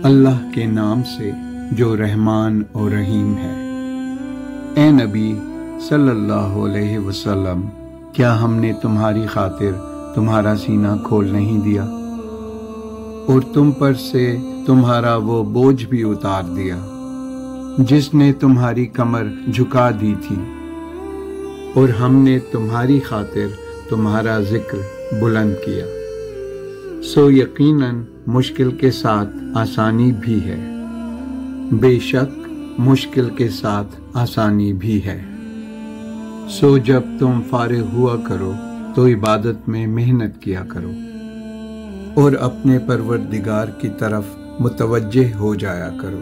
اللہ کے نام سے جو رحمان اور رحیم ہے۔ اے نبی صلی اللہ علیہ وسلم، کیا ہم نے تمہاری خاطر تمہارا سینہ کھول نہیں دیا اور تم پر سے تمہارا وہ بوجھ بھی اتار دیا جس نے تمہاری کمر جھکا دی تھی، اور ہم نے تمہاری خاطر تمہارا ذکر بلند کیا۔ سو یقیناً مشکل کے ساتھ آسانی بھی ہے، بے شک مشکل کے ساتھ آسانی بھی ہے۔ سو جب تم فارغ ہوا کرو تو عبادت میں محنت کیا کرو اور اپنے پروردگار کی طرف متوجہ ہو جایا کرو۔